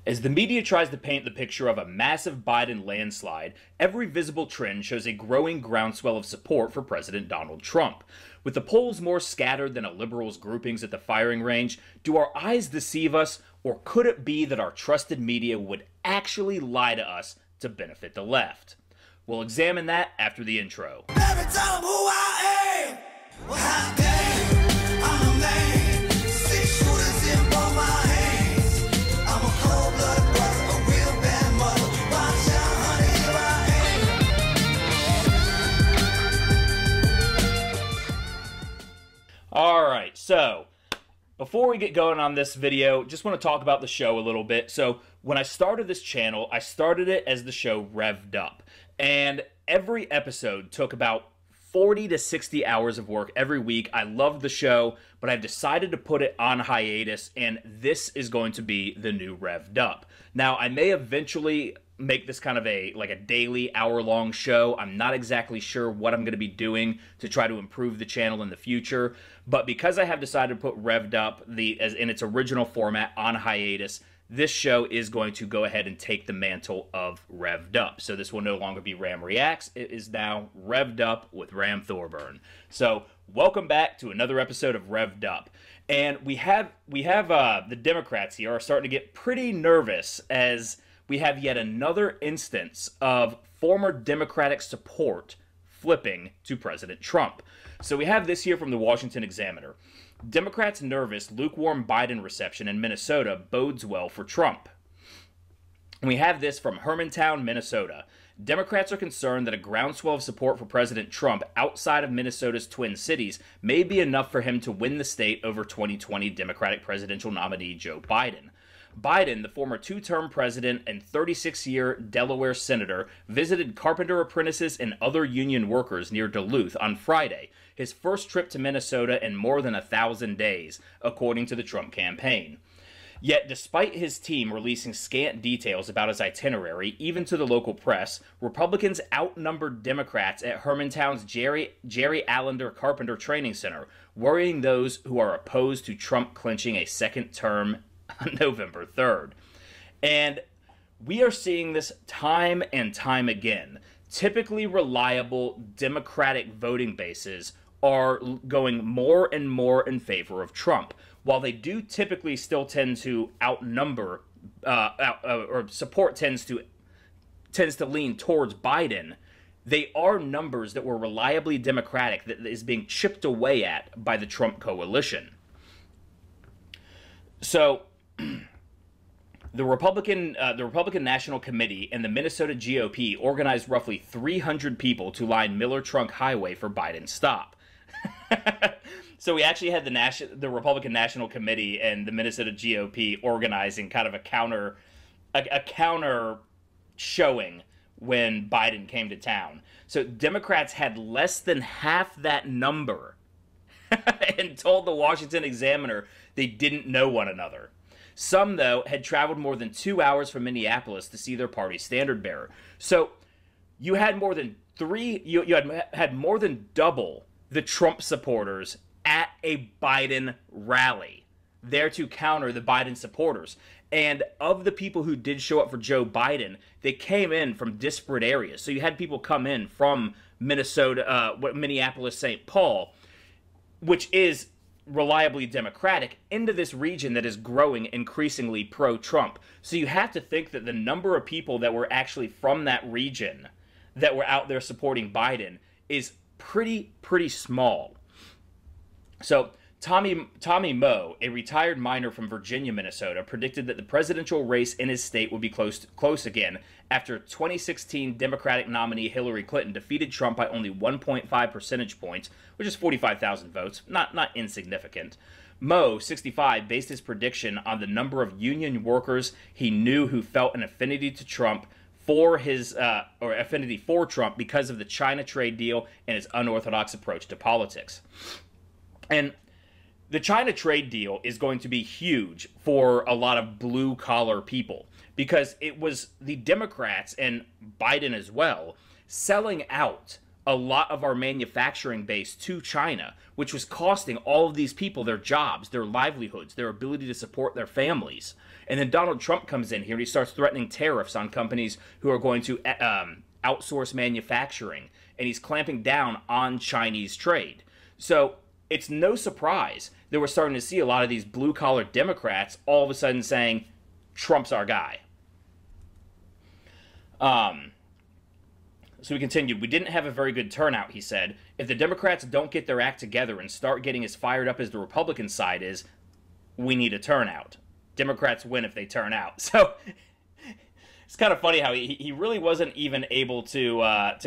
As the media tries to paint the picture of a massive Biden landslide, every visible trend shows a growing groundswell of support for President Donald Trump. With the polls more scattered than a liberal's groupings at the firing range, do our eyes deceive us, or could it be that our trusted media would actually lie to us to benefit the left? We'll examine that after the intro. Never tell them who I am. Well, how dare I'm a man. 6 shooters in both my hands. I'm a cold-blooded brother, a real bad mother. Watch out, honey, here I am. Alright, so before we get going on this video, just want to talk about the show a little bit. So when I started this channel, I started it as the show Revved Up. And every episode took about 40 to 60 hours of work every week. I loved the show, but I've decided to put it on hiatus, and this is going to be the new Revved Up. Now, I may eventually make this kind of a daily hour-long show. I'm not exactly sure what I'm going to be doing to try to improve the channel in the future, but because I have decided to put Revved Up as in its original format on hiatus, this show is going to go ahead and take the mantle of Revved Up. So this will no longer be Ram Reacts. It is now Revved Up with Ram Thorburn. So welcome back to another episode of Revved Up. And we have the Democrats here are starting to get pretty nervous as we have yet another instance of former Democratic support flipping to President Trump. So we have this here from the Washington Examiner. Democrats nervous lukewarm Biden reception in Minnesota bodes well for Trump. We have this from Hermantown, Minnesota. Democrats are concerned that a groundswell of support for President Trump outside of Minnesota's Twin Cities may be enough for him to win the state over 2020 Democratic presidential nominee Joe Biden. Biden, the former 2-term president and 36-year Delaware senator, visited carpenter apprentices and other union workers near Duluth on Friday, his first trip to Minnesota in more than 1,000 days, according to the Trump campaign. Yet, despite his team releasing scant details about his itinerary, even to the local press, Republicans outnumbered Democrats at Hermantown's Jerry Allender Carpenter Training Center, worrying those who are opposed to Trump clinching a second term on November 3rd. And we are seeing this time and time again. Typically reliable Democratic voting bases are going more and more in favor of Trump. While they do typically still tend to outnumber, or support tends to lean towards Biden, they are numbers that were reliably Democratic that is being chipped away at by the Trump coalition. So the Republican National Committee and the Minnesota GOP organized roughly 300 people to line Miller Trunk Highway for Biden's stop. So we actually had the Republican National Committee and the Minnesota GOP organizing kind of a counter showing when Biden came to town. So Democrats had less than half that number and told the Washington Examiner they didn't know one another. Some, though, had traveled more than 2 hours from Minneapolis to see their party's standard bearer. So you had more than had more than double the Trump supporters at a Biden rally there to counter the Biden supporters. And of the people who did show up for Joe Biden, they came in from disparate areas. So you had people come in from Minnesota, Minneapolis, St. Paul, which is reliably Democratic, into this region that is growing increasingly pro-Trump. So you have to think that the number of people that were actually from that region that were out there supporting Biden is pretty small. So Tommy Moe, a retired miner from Virginia, Minnesota, predicted that the presidential race in his state would be close again after 2016 Democratic nominee Hillary Clinton defeated Trump by only 1.5 percentage points, which is 45,000 votes, not insignificant. Moe, 65, based his prediction on the number of union workers he knew who felt an affinity to Trump for affinity for Trump because of the China trade deal and his unorthodox approach to politics. And the China trade deal is going to be huge for a lot of blue-collar people because it was the Democrats and Biden as well selling out a lot of our manufacturing base to China, which was costing all of these people their jobs, their livelihoods, their ability to support their families. And then Donald Trump comes in here and he starts threatening tariffs on companies who are going to outsource manufacturing. And he's clamping down on Chinese trade. So it's no surprise that we're starting to see a lot of these blue-collar Democrats all of a sudden saying, Trump's our guy. So we continued. We didn't have a very good turnout, he said. If the Democrats don't get their act together and start getting as fired up as the Republican side is, we need a turnout. Democrats win if they turn out. So it's kind of funny how he really wasn't even able to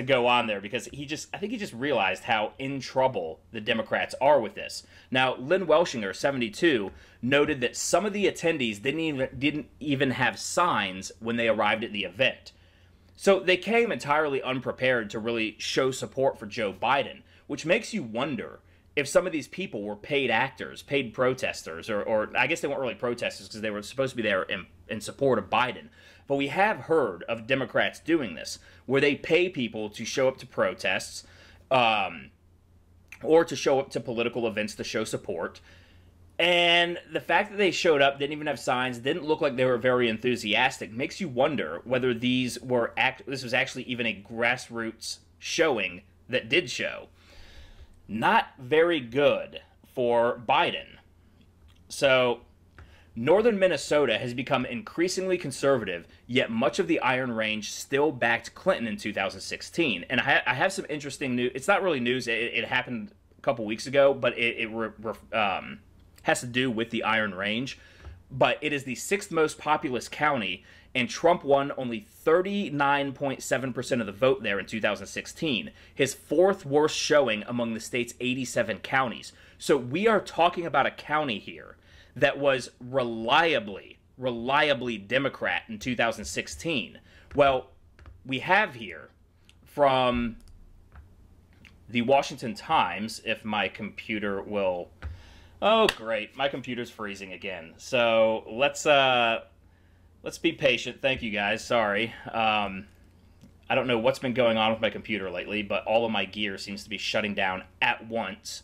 go on there because I think he just realized how in trouble the Democrats are with this. Now, Lynn Welshinger, 72, noted that some of the attendees didn't even have signs when they arrived at the event. So they came entirely unprepared to really show support for Joe Biden, which makes you wonder if some of these people were paid actors, paid protesters, or I guess they weren't really protesters because they were supposed to be there in support of Biden. But we have heard of Democrats doing this, where they pay people to show up to protests or to show up to political events to show support. And the fact that they showed up, didn't even have signs, didn't look like they were very enthusiastic, makes you wonder whether this was actually even a grassroots showing that did show. Not very good for Biden. So, northern Minnesota has become increasingly conservative, yet much of the Iron Range still backed Clinton in 2016. And I have some interesting news. It's not really news. It happened a couple weeks ago, but it has to do with the Iron Range. But it is the 6th most populous county, and Trump won only 39.7% of the vote there in 2016. His 4th worst showing among the state's 87 counties. So we are talking about a county here that was reliably Democrat in 2016. Well, we have here from the Washington Times, if my computer will... Oh, great. My computer's freezing again. So let's be patient. Thank you, guys. Sorry. I don't know what's been going on with my computer lately, but all of my gear seems to be shutting down at once.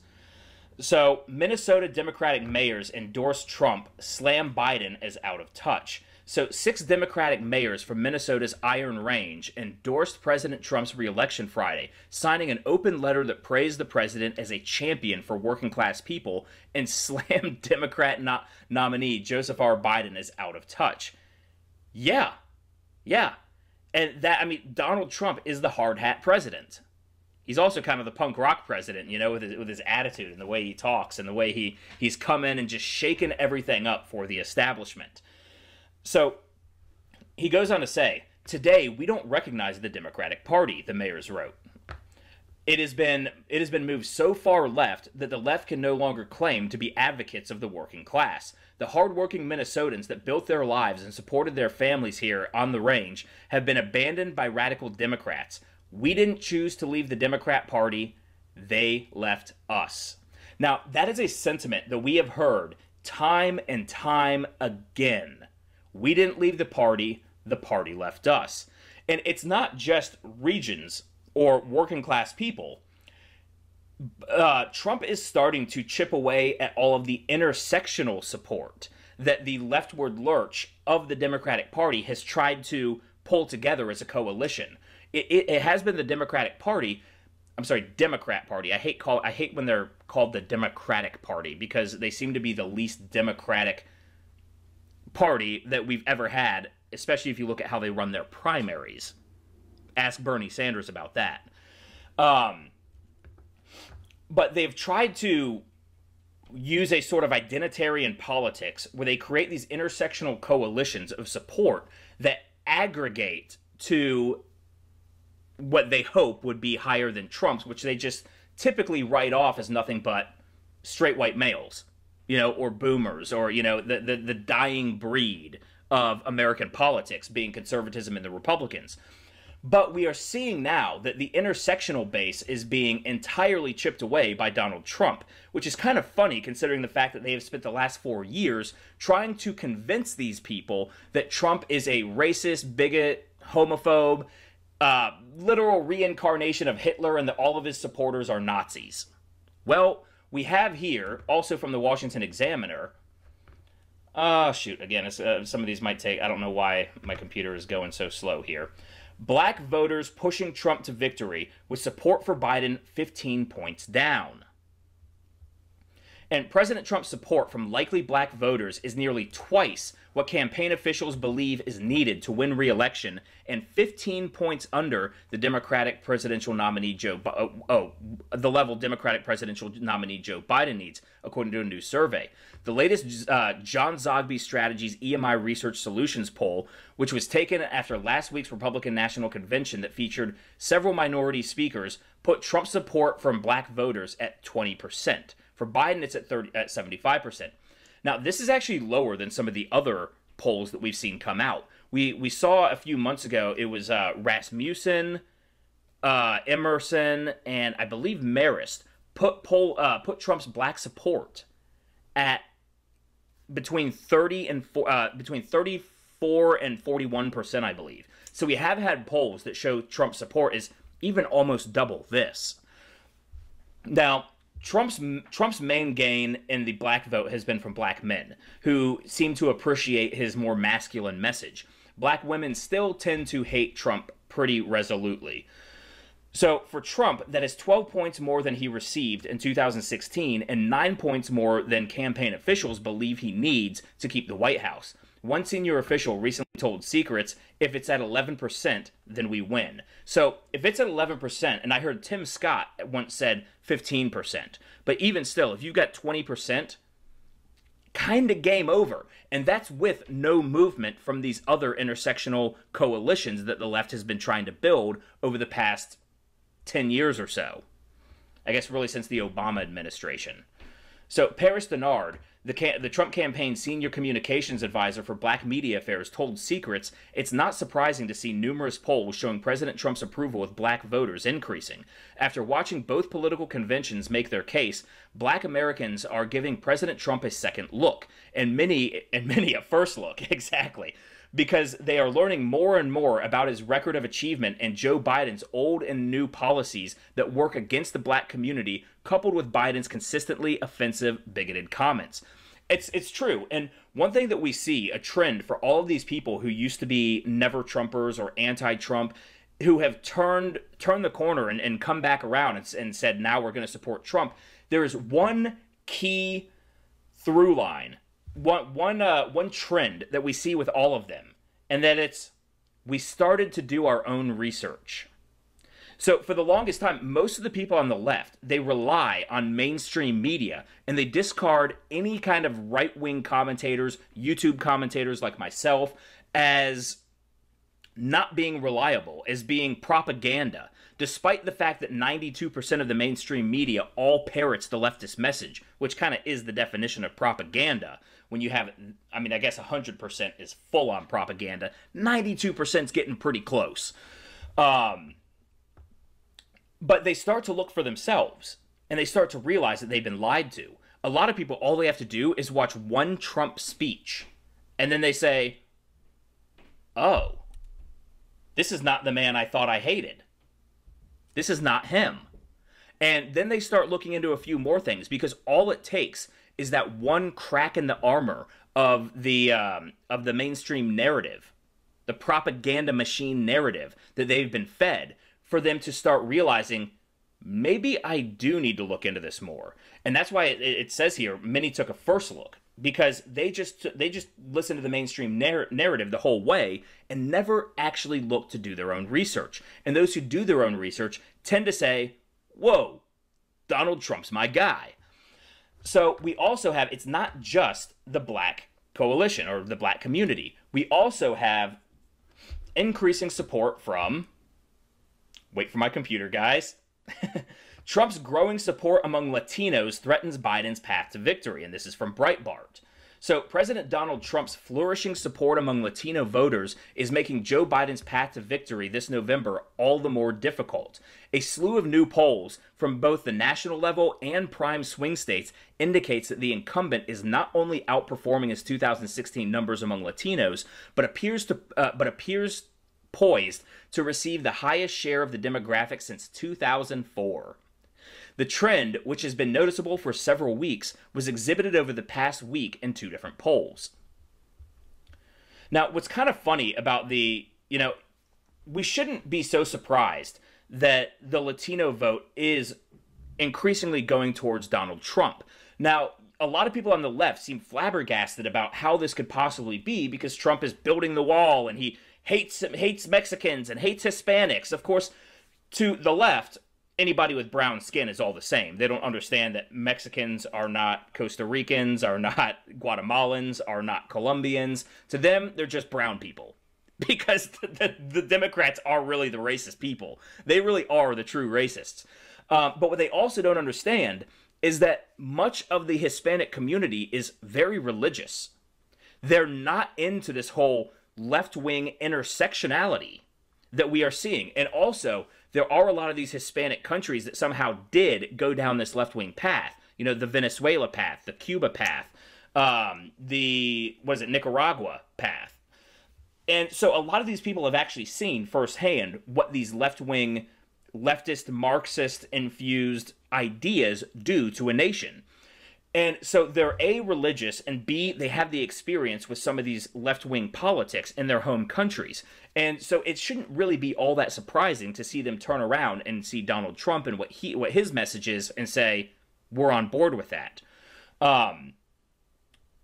So, Minnesota Democratic mayors endorsed Trump, slam Biden as out of touch. So, 6 Democratic mayors from Minnesota's Iron Range endorsed President Trump's re-election Friday, signing an open letter that praised the president as a champion for working-class people and slammed Democrat nominee Joseph R. Biden as out of touch. Yeah. And Donald Trump is the hard hat president. He's also kind of the punk rock president, you know, with his attitude and the way he talks and the way he's come in and just shaken everything up for the establishment. So he goes on to say, today we don't recognize the Democratic Party, the mayors wrote. It has been moved so far left that the left can no longer claim to be advocates of the working class. The hardworking Minnesotans that built their lives and supported their families here on the range have been abandoned by radical Democrats. We didn't choose to leave the Democrat Party. They left us. Now, that is a sentiment that we have heard time and time again. We didn't leave the party left us. And it's not just regions or working class people. Trump is starting to chip away at all of the intersectional support that the leftward lurch of the Democratic Party has tried to pull together as a coalition. It has been the Democrat Party. I hate when they're called the Democratic Party because they seem to be the least democratic party that we've ever had, especially if you look at how they run their primaries. Ask Bernie Sanders about that. But they've tried to use a sort of identitarian politics where they create these intersectional coalitions of support that aggregate to what they hope would be higher than Trump's, which they just typically write off as nothing but straight white males, you know, or boomers, or, you know, the dying breed of American politics being conservatism and the Republicans. But we are seeing now that the intersectional base is being entirely chipped away by Donald Trump, which is kind of funny considering the fact that they have spent the last 4 years trying to convince these people that Trump is a racist, bigot, homophobe, literal reincarnation of Hitler, and that all of his supporters are Nazis. Well, we have here, also from the Washington Examiner, Shoot, again, some of these might take, I don't know why my computer is going so slow here. Black voters pushing Trump to victory with support for Biden 15 points down. And President Trump's support from likely black voters is nearly twice what campaign officials believe is needed to win re-election, and 15 points under the Democratic presidential nominee the level Democratic presidential nominee Joe Biden needs, according to a new survey. The latest John Zogby Strategies EMI Research Solutions poll, which was taken after last week's Republican National Convention that featured several minority speakers, put Trump's support from black voters at 20%. For Biden, it's at 75%. Now, this is actually lower than some of the other polls that we've seen come out. We saw a few months ago, it was Rasmussen, Emerson, and I believe Marist put Trump's black support at between 34 and 41%, I believe. So we have had polls that show Trump's support is even almost double this. Now, Trump's main gain in the black vote has been from black men, who seem to appreciate his more masculine message. Black women still tend to hate Trump pretty resolutely. So for Trump, that is 12 points more than he received in 2016 and 9 points more than campaign officials believe he needs to keep the White House. One senior official recently told Secrets, if it's at 11%, then we win. So if it's at 11%, and I heard Tim Scott once said 15%, but even still, if you've got 20%, kind of game over. And that's with no movement from these other intersectional coalitions that the left has been trying to build over the past 10 years or so. I guess really since the Obama administration. So Paris Denard, the Trump campaign's senior communications advisor for black media affairs, told Secrets it's not surprising to see numerous polls showing President Trump's approval with black voters increasing. After watching both political conventions make their case, black Americans are giving President Trump a second look, and many a first look, exactly, because they are learning more and more about his record of achievement and Joe Biden's old and new policies that work against the black community, coupled with Biden's consistently offensive, bigoted comments. It's true. And one thing that we see, a trend for all of these people who used to be never Trumpers or anti-Trump, who have turned the corner and come back around and said, now we're going to support Trump. There is one key through line, one trend that we see with all of them, and that it's, we started to do our own research. So for the longest time, most of the people on the left, they rely on mainstream media, and they discard any kind of right-wing commentators, YouTube commentators like myself, as not being reliable, as being propaganda, despite the fact that 92% of the mainstream media all parrots the leftist message, which kind of is the definition of propaganda. When you have, I mean, I guess 100% is full-on propaganda. 92% is getting pretty close. But they start to look for themselves, and they start to realize that they've been lied to. A lot of people, all they have to do is watch one Trump speech, and then they say, oh, this is not the man I thought I hated. This is not him. And then they start looking into a few more things, because all it takes is that one crack in the armor of the mainstream narrative, the propaganda machine narrative that they've been fed, for them to start realizing, maybe I do need to look into this more. And that's why it says here, many took a first look, because they just listened to the mainstream narrative the whole way and never actually looked to do their own research. And those who do their own research tend to say, whoa, Donald Trump's my guy. So we also have, it's not just the black coalition or the black community. We also have increasing support from, wait for my computer, guys. Trump's growing support among Latinos threatens Biden's path to victory, and this is from Breitbart. So President Donald Trump's flourishing support among Latino voters is making Joe Biden's path to victory this November all the more difficult. A slew of new polls from both the national level and prime swing states indicates that the incumbent is not only outperforming his 2016 numbers among Latinos, but appears poised to receive the highest share of the demographic since 2004. The trend, which has been noticeable for several weeks, was exhibited over the past week in two different polls. Now, what's kind of funny about we shouldn't be so surprised that the Latino vote is increasingly going towards Donald Trump. Now, a lot of people on the left seem flabbergasted about how this could possibly be because Trump is building the wall and he hates Mexicans and hates Hispanics. Of course, to the left, anybody with brown skin is all the same. They don't understand that Mexicans are not Costa Ricans, are not Guatemalans, are not Colombians. To them, they're just brown people. Because the Democrats are really the racist people. They really are the true racists. But what they also don't understand is that much of the Hispanic community is very religious. They're not into this whole left-wing intersectionality that we are seeing. And also, there are a lot of these Hispanic countries that somehow did go down this left-wing path. You know, the Venezuela path, the Cuba path, Nicaragua path. And so a lot of these people have actually seen firsthand what these left-wing, leftist, Marxist-infused ideas do to a nation. And so they're A, religious, and B, they have the experience with some of these left-wing politics in their home countries. And so it shouldn't really be all that surprising to see them turn around and see Donald Trump and what his message is and say, we're on board with that.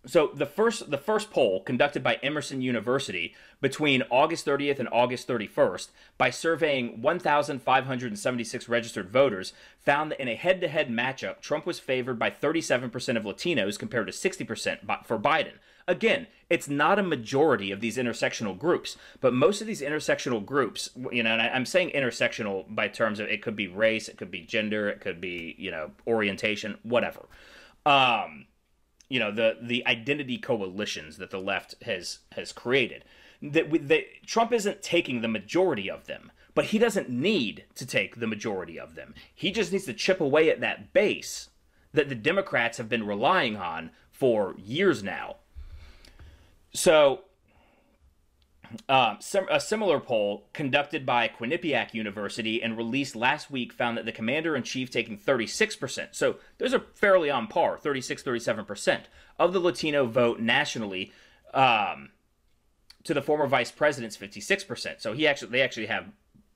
So the first poll conducted by Emerson University between August 30th and August 31st by surveying 1,576 registered voters found that in a head-to-head matchup, Trump was favored by 37% of Latinos compared to 60% for Biden. Again, it's not a majority of these intersectional groups, but most of these intersectional groups, and I'm saying intersectional by terms of it could be race, it could be gender, it could be, orientation, whatever. The identity coalitions that the left has created. Trump isn't taking the majority of them, but he doesn't need to take the majority of them. He just needs to chip away at that base that the Democrats have been relying on for years now. So, a similar poll conducted by Quinnipiac University and released last week found that the commander-in-chief taking 36%. So those are fairly on par, 36-37% of the Latino vote nationally to the former vice president's 56%. So they actually have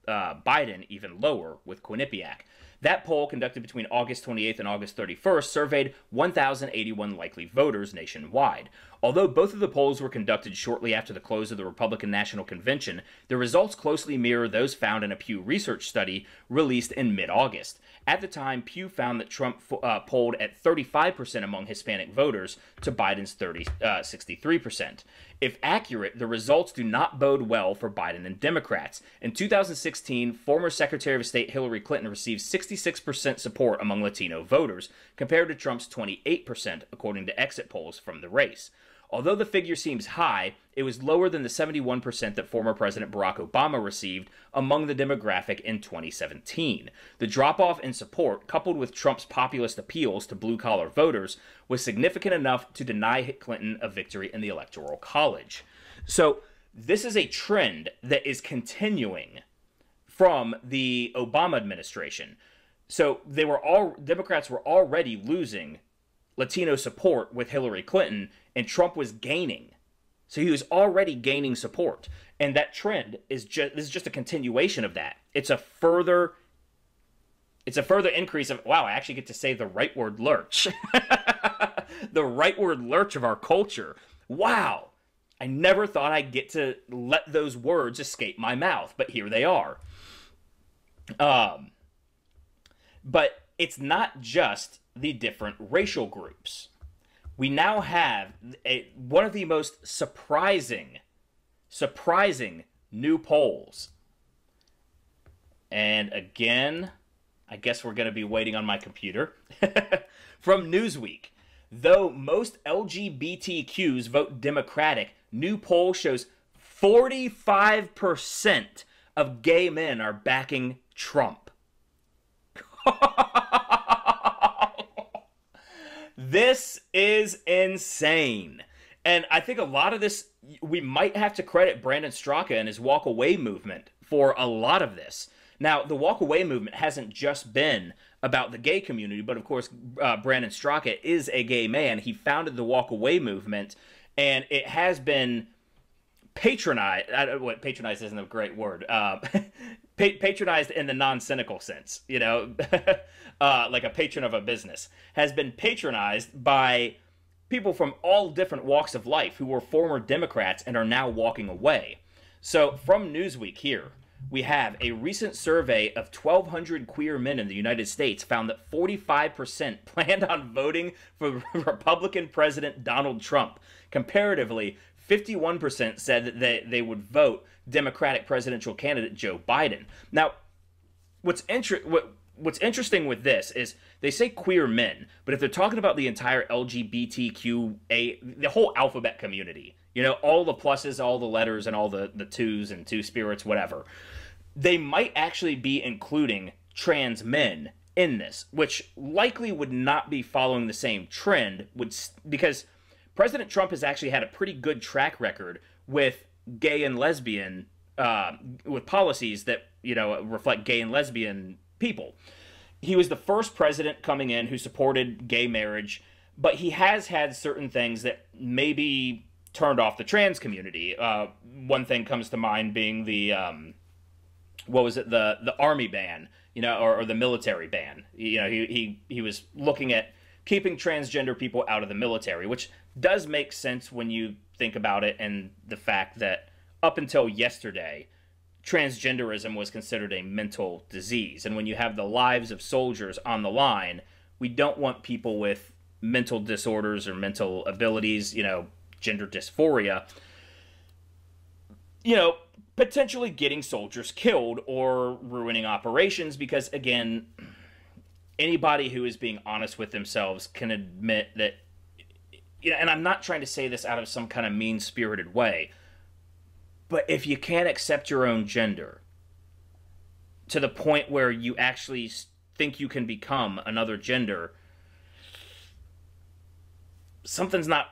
Biden even lower with Quinnipiac. That poll, conducted between August 28th and August 31st, surveyed 1,081 likely voters nationwide. Although both of the polls were conducted shortly after the close of the Republican National Convention, the results closely mirror those found in a Pew Research study released in mid-August. At the time, Pew found that Trump polled at 35% among Hispanic voters to Biden's 63%. If accurate, the results do not bode well for Biden and Democrats. In 2016, former Secretary of State Hillary Clinton received 66% support among Latino voters, compared to Trump's 28%, according to exit polls from the race. Although the figure seems high, it was lower than the 71% that former President Barack Obama received among the demographic in 2017. The drop-off in support, coupled with Trump's populist appeals to blue-collar voters, was significant enough to deny Clinton a victory in the Electoral College. So this is a trend that is continuing from the Obama administration. So Democrats were already losing Latino support with Hillary Clinton, and Trump was gaining. So he was already gaining support. And that trend is just a continuation of that. It's a further increase of, wow, I actually get to say the right word, lurch. The right word, lurch of our culture. Wow. I never thought I'd get to let those words escape my mouth, but here they are. But it's not just the different racial groups. We now have one of the most surprising new polls. And again, I guess we're going to be waiting on my computer. From Newsweek. Though most LGBTQs vote Democratic, new poll shows 45% of gay men are backing Trump. This is insane. And I think a lot of this, we might have to credit Brandon Straka and his walk away movement for a lot of this. Now, the walk away movement hasn't just been about the gay community, but of course, Brandon Straka is a gay man. He founded the walk away movement, and it has been patronized. What patronized isn't a great word. Patronized in the non-cynical sense, you know, like a patron of a business, has been patronized by people from all different walks of life who were former Democrats and are now walking away. So from Newsweek here, we have a recent survey of 1,200 queer men in the United States found that 45% planned on voting for Republican President Donald Trump. Comparatively, 51% said that they would vote Democratic presidential candidate Joe Biden. Now, what's interesting with this is they say queer men, but if they're talking about the entire LGBTQA, the whole alphabet community, you know, all the pluses, all the letters, and all the twos and two spirits, whatever, they might actually be including trans men in this, which likely would not be following the same trend, because President Trump has actually had a pretty good track record with gay and lesbian, with policies that, you know, reflect gay and lesbian people. He was the first president coming in who supported gay marriage, but he has had certain things that maybe turned off the trans community. One thing comes to mind being the, what was it, the army ban, you know, or the military ban. You know, he was looking at keeping transgender people out of the military, which does make sense when you think about it, and the fact that up until yesterday, transgenderism was considered a mental disease. And when you have the lives of soldiers on the line, we don't want people with mental disorders or mental abilities, you know, gender dysphoria, you know, potentially getting soldiers killed or ruining operations, because, again, anybody who is being honest with themselves can admit that, you know, and I'm not trying to say this out of some kind of mean-spirited way, but if you can't accept your own gender to the point where you actually think you can become another gender, something's not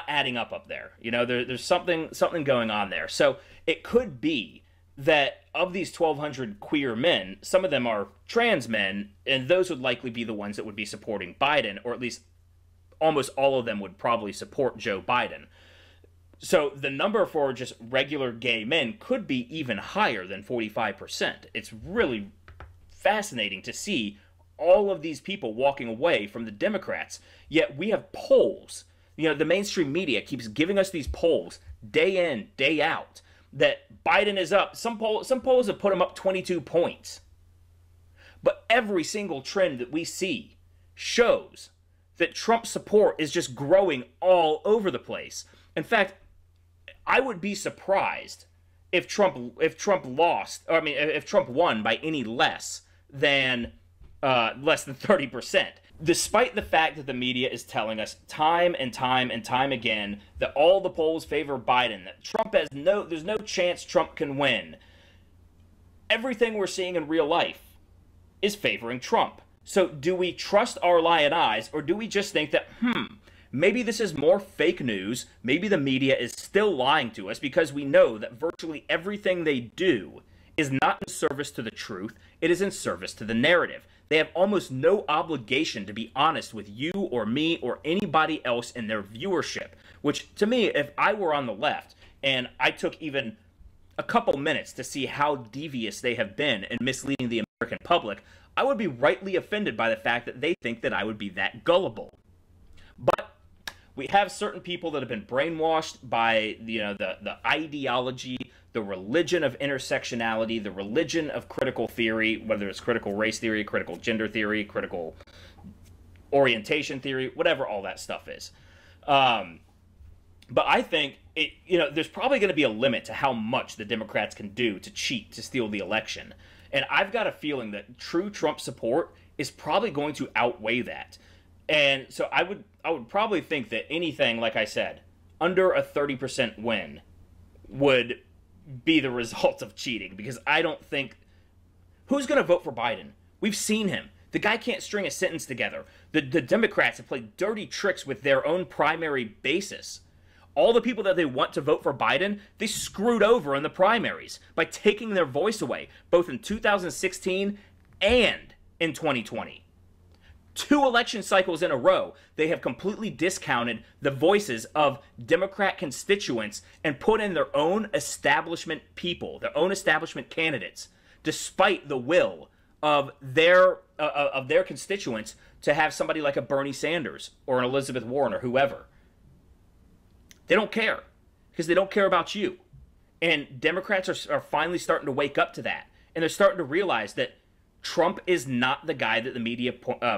adding up there. You know, there's something going on there. So it could be that of these 1,200 queer men, some of them are trans men, and those would likely be the ones that would be supporting Biden, or at least almost all of them would probably support Joe Biden. So the number for just regular gay men could be even higher than 45%. It's really fascinating to see all of these people walking away from the Democrats. Yet we have polls. You know, the mainstream media keeps giving us these polls day in, day out, that Biden is up. Some polls have put him up 22 points. But every single trend that we see shows that Trump's support is just growing all over the place. In fact, I would be surprised if Trump lost, or I mean, if Trump won by any less than 30%. Despite the fact that the media is telling us time and time and time again that all the polls favor Biden, that there's no chance Trump can win, everything we're seeing in real life is favoring Trump. So do we trust our lying eyes, or do we just think that, maybe this is more fake news, maybe the media is still lying to us, because we know that virtually everything they do is not in service to the truth, it is in service to the narrative. They have almost no obligation to be honest with you or me or anybody else in their viewership, which to me, if I were on the left and I took even a couple minutes to see how devious they have been in misleading the American public, I would be rightly offended by the fact that they think that I would be that gullible. But we have certain people that have been brainwashed by, you know, the ideology, the religion of intersectionality, the religion of critical theory, whether it's critical race theory, critical gender theory, critical orientation theory, whatever all that stuff is. But I think there's probably going to be a limit to how much the Democrats can do to cheat, to steal the election. And I've got a feeling that true Trump support is probably going to outweigh that. And so I would probably think that anything, like I said, under a 30% win would be the result of cheating, because I don't think... Who's going to vote for Biden? We've seen him. The guy can't string a sentence together. The Democrats have played dirty tricks with their own primary basis. All the people that they want to vote for Biden, they screwed over in the primaries by taking their voice away, both in 2016 and in 2020. 2 election cycles in a row, they have completely discounted the voices of Democrat constituents and put in their own establishment people, their own establishment candidates, despite the will of their constituents to have somebody like a Bernie Sanders or an Elizabeth Warren or whoever. They don't care because they don't care about you. And Democrats are finally starting to wake up to that. And they're starting to realize that Trump is not the guy that the media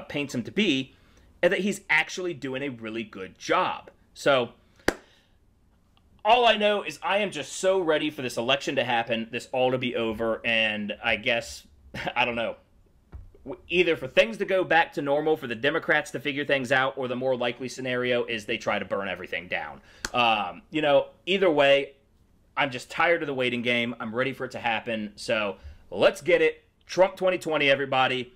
paints him to be, and that he's actually doing a really good job. So all I know is I am just so ready for this election to happen, this all to be over, and I guess, I don't know, either for things to go back to normal, for the Democrats to figure things out, or the more likely scenario is they try to burn everything down. You know, either way, I'm just tired of the waiting game. I'm ready for it to happen, so let's get it. Trump 2020, everybody.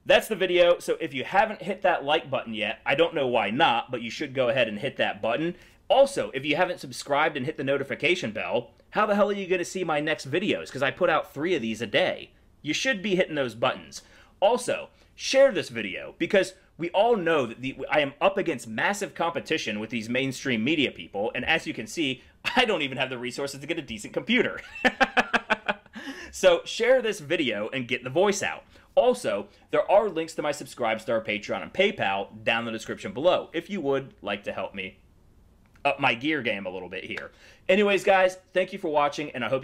That's the video. So if you haven't hit that like button yet, I don't know why not, but you should go ahead and hit that button. Also, if you haven't subscribed and hit the notification bell, how the hell are you going to see my next videos? Because I put out 3 of these a day. You should be hitting those buttons. Also, share this video, because we all know that I am up against massive competition with these mainstream media people, and as you can see, I don't even have the resources to get a decent computer. So share this video and get the voice out. Also, there are links to my Subscribestar, Patreon, and PayPal down in the description below if you would like to help me up my gear game a little bit here. Anyways, guys, thank you for watching, and I hope you